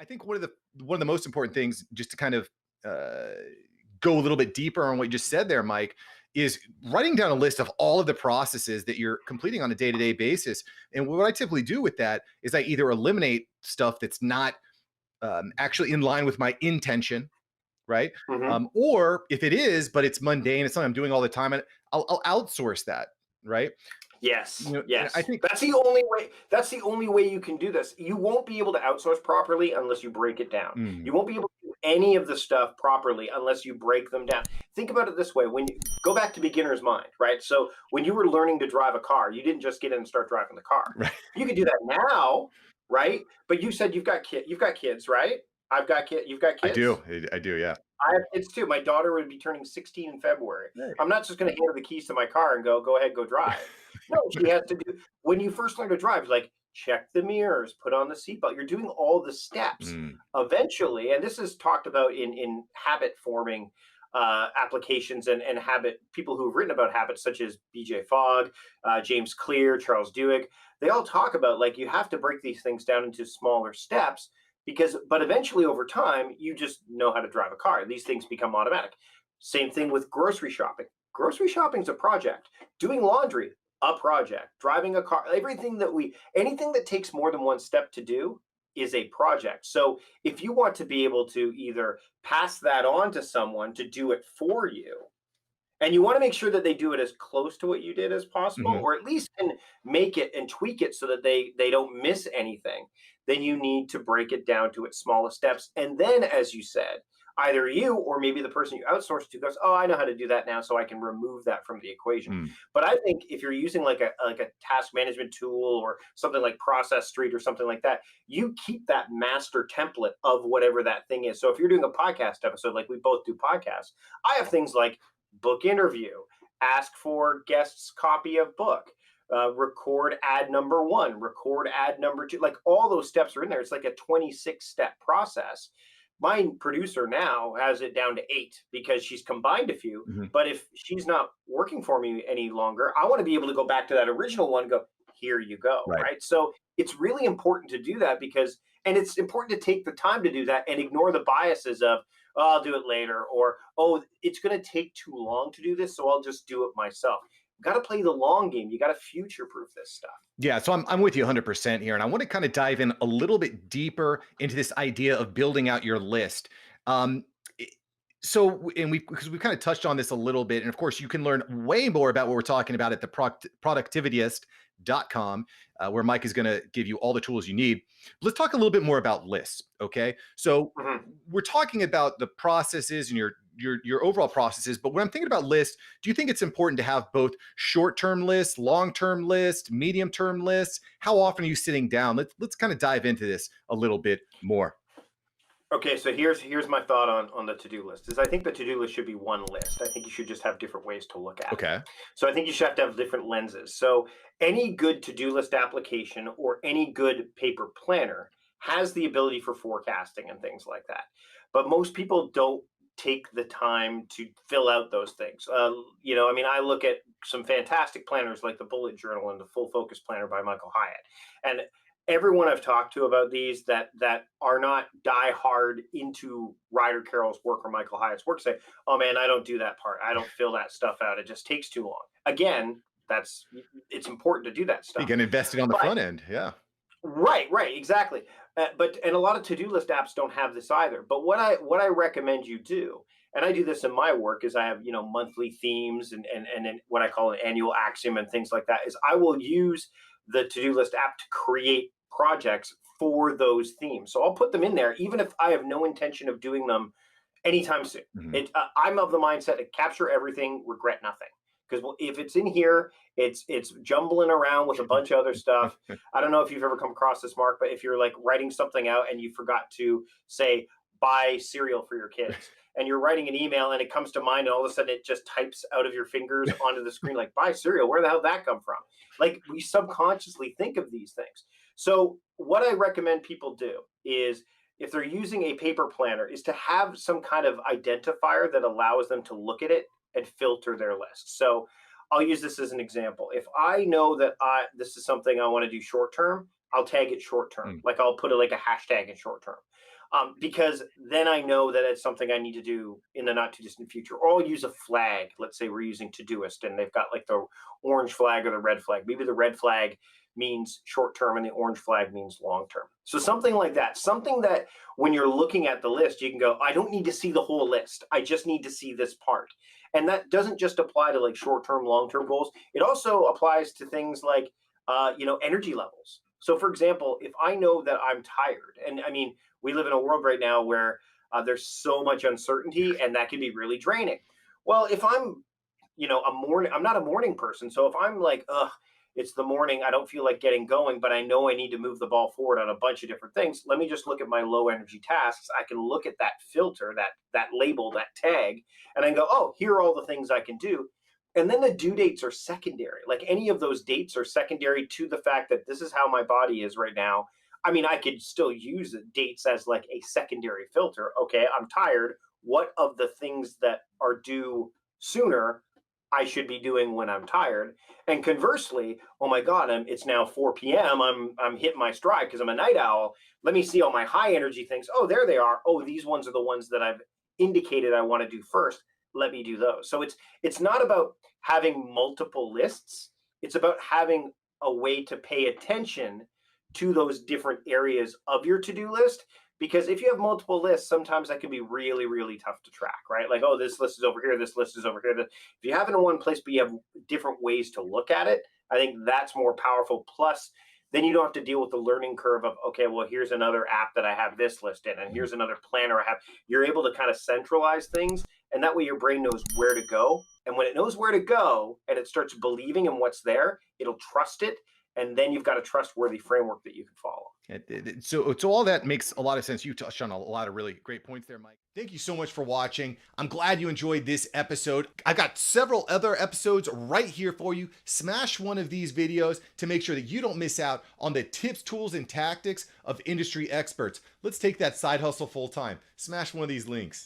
I think one of the most important things, just to kind of uh, go a little bit deeper on what you just said there, Mike, is writing down a list of all of the processes that you're completing on a day-to-day basis. And what I typically do with that is I either eliminate stuff that's not actually in line with my intention, right? Hmm. Or if it is, but it's mundane, it's something I'm doing all the time, and I'll outsource that, right? Yes, And I yes. think, That's the only way. That's the only way you can do this. You won't be able to outsource properly unless you break it down. mm, You won't be able to do any of the stuff properly unless you break them down. Think about it this way: when you go back to beginner's mind, right? So when you were learning to drive a car, you didn't just get in and start driving the car. right, You could do that now, right? But you said you've got kids, right? I've got kid. You've got I kids. do, I do, yeah. I have kids too. My daughter would be turning 16 in February. Right. I'm not just going to hand her the keys to my car and go ahead, go drive. No, she has to do, when you first learn to drive, like check the mirrors, put on the seatbelt. You're doing all the steps. Mm, Eventually, and this is talked about in habit forming applications and habit people who've written about habits, such as BJ Fogg, James Clear, Charles Duhigg. They all talk about like you have to break these things down into smaller steps because but eventually over time you just know how to drive a car. These things become automatic. Same thing with grocery shopping. Grocery shopping is a project. Doing laundry, a project. Driving a car, anything that takes more than one step to do is a project. So if you want to be able to either pass that on to someone to do it for you, and you want to make sure that they do it as close to what you did as possible, mhm. or at least can make it and tweak it so that they don't miss anything, then you need to break it down to its smallest steps. And then, as you said, either you or maybe the person you outsource to goes, oh, I know how to do that now, so I can remove that from the equation. Mm. But I think if you're using like a task management tool or something like Process Street or something like that, you keep that master template of whatever that thing is. So if you're doing a podcast episode, like we both do podcasts, I have things like book interview, ask for guest's copy of book, record ad number one, record ad number two. Like all those steps are in there. It's like a 26-step process. My producer now has it down to 8 because she's combined a few. Mhm. But if she's not working for me any longer, I want to be able to go back to that original one and go, here you go. Right. Right. So it's really important to do that because, and it's important to take the time to do that and ignore the biases of, oh, I'll do it later, or, oh, it's going to take too long to do this, so I'll just do it myself. You got to play the long game. You got to future proof this stuff. Yeah, so I'm with you 100% here, and I want to kind of dive in a little bit deeper into this idea of building out your list. Um, i- and we because we kind of touched on this a little bit, and of course, you can learn way more about what we're talking about at the productivityist.com, where Mike is going to give you all the tools you need. Let's talk a little bit more about lists, okay? So Mhm. we're talking about the processes and your overall processes, but when I'm thinking about lists, do you think it's important to have both short-term lists, long-term lists, medium-term lists? How often are you sitting down? Let's kind of dive into this a little bit more. Okay, so here's my thought on the to-do list. Is I think the to-do list should be one list. I think you should just have different ways to look at it. Okay. So I think you should have to have different lenses. So any good to-do list application or any good paper planner has the ability for forecasting and things like that. But most people don't take the time to fill out those things. I mean, I look at some fantastic planners like the Bullet Journal and the Full Focus Planner by Michael Hyatt, and everyone I've talked to about these that are not die hard into Ryder Carroll's work or Michael Hyatt's work say, "Oh man, I don't do that part. I don't fill that stuff out. It just takes too long." Again, that's it's important to do that You stuff. can invest it on the But front end. Yeah. right, exactly. But and a lot of to-do list apps don't have this either. But what I recommend you do, and I do this in my work, is I have monthly themes and what I call an annual axiom and things like that. Is I will use the to-do list app to create projects for those themes. So I'll put them in there, even if I have no intention of doing them anytime soon. Mhm. I'm of the mindset to capture everything, regret nothing. Because if it's in here, it's jumbling around with a bunch of other stuff. I don't know if you've ever come across this, Mark, but if you're like writing something out and you forgot to say buy cereal for your kids, and you're writing an email and it comes to mind, and all of a sudden it just types out of your fingers onto the screen like buy cereal. Where the hell did that come from? Like we subconsciously think of these things. So what I recommend people do is if they're using a paper planner is to have some kind of identifier that allows them to look at it and filter their list. So I'll use this as an example. If I know that this is something I want to do short term, I'll tag it short term. Mm. Like I'll put it like a hashtag in short term. Because then I know that it's something I need to do in the not too distant future. Or I'll use a flag. Let's say we're using Todoist and they've got like the orange flag or the red flag. Maybe the red flag means short term and the orange flag means long term. So something like that, something that when you're looking at the list, you can go, I don't need to see the whole list. I just need to see this part. And that doesn't just apply to like short term, long term goals. It also applies to things like, energy levels. So, for example, if I know that I'm tired, and I mean, we live in a world right now where there's so much uncertainty, and that can be really draining. Well, if I'm, I'm not a morning person, so if I'm like, ugh, it's the morning, I don't feel like getting going, but I know I need to move the ball forward on a bunch of different things. Let me just look at my low energy tasks. I can look at that filter, that label, that tag, and I go, oh, here are all the things I can do. And then the due dates are secondary. Like any of those dates are secondary to the fact that this is how my body is right now. I mean, I could still use dates as like a secondary filter. Okay, I'm tired. What of the things that are due sooner I should be doing when I'm tired? And conversely, oh my God, it's now 4 p.m. I'm hitting my stride because I'm a night owl. Let me see all my high energy things. Oh, there they are. Oh, these ones are the ones that I've indicated I want to do first. Let me do those. So it's not about having multiple lists. It's about having a way to pay attention to those different areas of your to-do list. Because if you have multiple lists, sometimes that can be really, really tough to track, right? Like, oh, this list is over here, this list is over here. If you have it in one place, but you have different ways to look at it, I think that's more powerful. Plus, then you don't have to deal with the learning curve of, okay, well, here's another app that I have this list in, and here's another planner I have. You're able to kind of centralize things, and that way your brain knows where to go. And when it knows where to go and it starts believing in what's there, it'll trust it. And then you've got a trustworthy framework that you can follow. So all that makes a lot of sense. You touched on a lot of really great points there, Mike. Thank you so much for watching. I'm glad you enjoyed this episode. I've got several other episodes right here for you. Smash one of these videos to make sure that you don't miss out on the tips, tools, and tactics of industry experts. Let's take that side hustle full time. Smash one of these links.